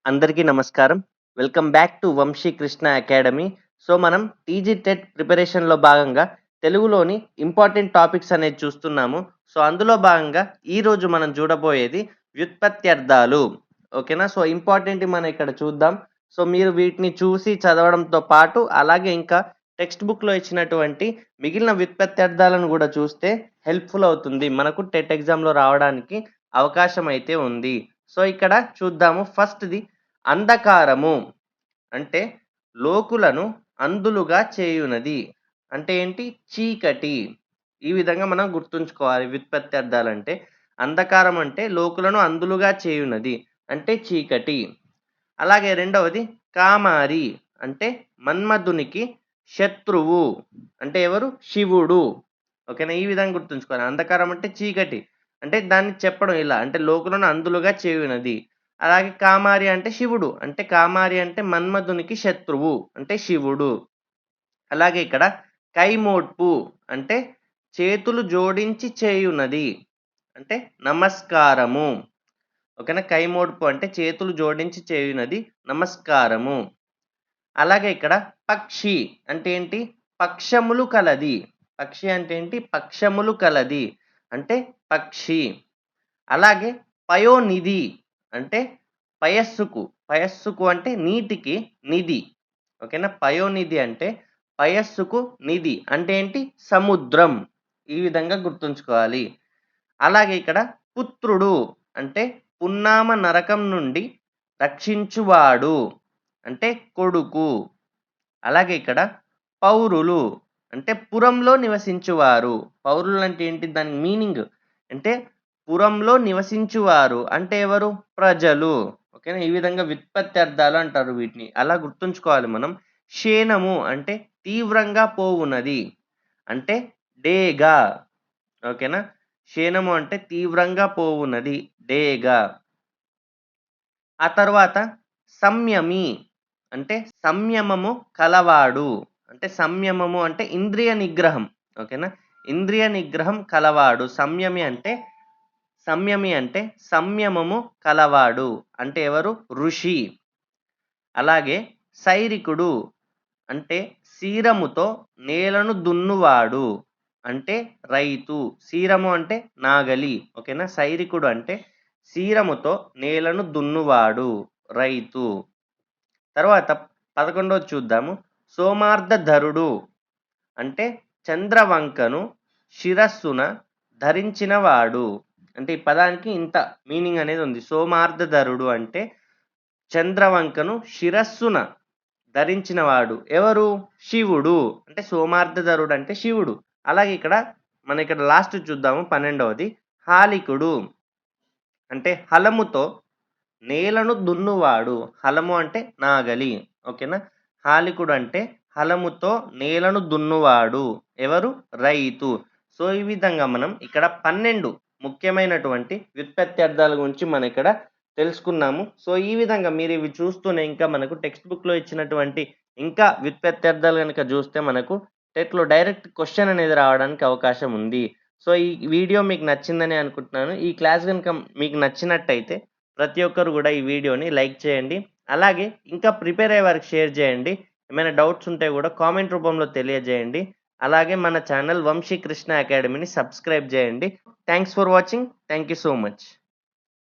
అందరికీ నమస్కారం. Welcome back to Vamshi Krishna Academy. So, మనం టీజీ టెట్ ప్రిపరేషన్‌లో భాగంగా తెలుగులోని ఇంపార్టెంట్ టాపిక్స్ అనేది చూస్తున్నాము. సో, అందులో భాగంగా ఈరోజు మనం చూడబోయేది వ్యుత్పత్త్యర్థాలు. ఓకేనా? సో, ఇంపార్టెంట్‌వి మనం ఇక్కడ చూద్దాం. సో, మీరు వీటిని చూసి చదవడంతో పాటు అలాగే ఇంకా టెక్స్ట్ బుక్‌లో ఇచ్చినటువంటి మిగిలిన వ్యుత్పత్త్యర్థాలను గూడా చూస్తే హెల్ప్‌ఫుల్ అవుతుంది. మనకు టెట్ ఎగ్జామ్‌లో రావడానికి అవకాశం అయితే ఉంది. సో, ఇక్కడ చూద్దాము. ఫస్ట్‌ది అంధకారము అంటే లోకులను అంధులుగా చేయునది. అంటే ఏంటి? చీకటి. ఈ విధంగా మనం గుర్తుంచుకోవాలి వ్యుత్పత్త్యర్థాలంటే. అంధకారం అంటే లోకులను అంధులుగా చేయునది. అంటే చీకటి. అలాగే రెండవది కామారి అంటే మన్మధునికి శత్రువు. అంటే ఎవరు? శివుడు. ఓకేనా? ఈ విధంగా గుర్తుంచుకోవాలి. అంధకారం అంటే చీకటి. అంటే దాన్ని చెప్పడం ఇలా అంటే లోకులను అంధులుగా చేయునది. అలాగే కామారి అంటే శివుడు. అంటే కామారి అంటే మన్మధునికి శత్రువు. అంటే శివుడు. అలాగే ఇక్కడ కైమోడ్పు అంటే చేతులు జోడించి చేయునది. అంటే నమస్కారము. ఓకేనా? కైమోడ్పు అంటే చేతులు జోడించి చేయునది నమస్కారము. అలాగే ఇక్కడ పక్షి అంటే ఏంటి? పక్షములు కలది. పక్షి అంటే ఏంటి? పక్షములు కలది. అంటే పక్షి. అలాగే పయోనిధి అంటే పయస్సుకు. పయస్సుకు అంటే నీటికి నిధి. ఓకేనా? పయోనిధి అంటే పయస్సుకు నిధి. అంటే ఏంటి? సముద్రం. ఈ విధంగా గుర్తుంచుకోవాలి. అలాగే ఇక్కడ పుత్రుడు అంటే పున్నామ నరకం నుండి రక్షించువాడు. అంటే కొడుకు. అలాగే ఇక్కడ పౌరులు అంటే పురంలో నివసించువారు. పౌరులు అంటే ఏంటి? దాని మీనింగ్ అంటే పురంలో నివసించువారు అంటే ఎవరు? ప్రజలు. ఓకేనా? ఈ విధంగా వ్యుత్పత్త్యర్థాలు అంటారు వీటిని. అలా గుర్తుంచుకోవాలి మనం. క్షీణము అంటే తీవ్రంగా పోవునది. అంటే డేగ. ఓకేనా? క్షీణము అంటే తీవ్రంగా పోవునది. డేగ. ఆ తర్వాత సంయమి అంటే సంయమము కలవాడు. అంటే సంయమము అంటే ఇంద్రియ నిగ్రహం. ఓకేనా? ఇంద్రియ నిగ్రహం కలవాడు. సంయమి అంటే సంయమము కలవాడు. అంటే ఎవరు? ఋషి. అలాగే సైరికుడు అంటే శీరముతో నేలను దున్నువాడు. అంటే రైతు. శీరము అంటే నాగలి. ఓకేనా? సైరికుడు అంటే శీరముతో నేలను దున్నువాడు. రైతు. తర్వాత 11వ చూద్దాము. సోమార్ధధరుడు అంటే చంద్రవంకను శిరస్సున ధరించినవాడు. అంటే ఈ పదానికి ఇంత మీనింగ్ అనేది ఉంది. సోమార్ధధరుడు అంటే చంద్రవంకను శిరస్సున ధరించినవాడు. ఎవరు? శివుడు. అంటే సోమార్ధధరుడు అంటే శివుడు. అలాగే ఇక్కడ లాస్ట్ చూద్దాము 12వది. హాలికుడు అంటే హలముతో నేలను దున్నువాడు. హలము అంటే నాగలి. ఓకేనా? హాలికుడు అంటే హలముతో నేలను దున్నువాడు. ఎవరు? రైతు. సో, ఈ విధంగా మనం ఇక్కడ 12 ముఖ్యమైనటువంటి వ్యుత్పత్త్యర్థాల గురించి మనం ఇక్కడ తెలుసుకున్నాము. సో, ఈ విధంగా మీరు ఇవి చూస్తూనే ఇంకా మనకు టెక్స్ట్ బుక్‌లో ఇచ్చినటువంటి ఇంకా వ్యుత్పత్త్యర్థాలు గనుక చూస్తే మనకు టెట్‌లో డైరెక్ట్ క్వెషన్ అనేది రావడానికి అవకాశం ఉంది. సో, ఈ వీడియో మీకు నచ్చిందని అనుకుంటున్నాను. ఈ క్లాస్ గనుక మీకు నచ్చినట్టయితే ప్రతి ఒక్కరు గూడా ఈ వీడియోని లైక్ చేయండి. అలాగే ఇంకా ప్రిపేర్ అయ్యే వారికి షేర్ చేయండి. ఏమైనా డౌట్స్ ఉంటే గూడా కామెంట్ రూపంలో తెలియజేయండి. అలాగే మన ఛానల్ వంశీ కృష్ణ అకాడమీని సబ్స్క్రైబ్ చేయండి. Thanks for watching. Thank you so much.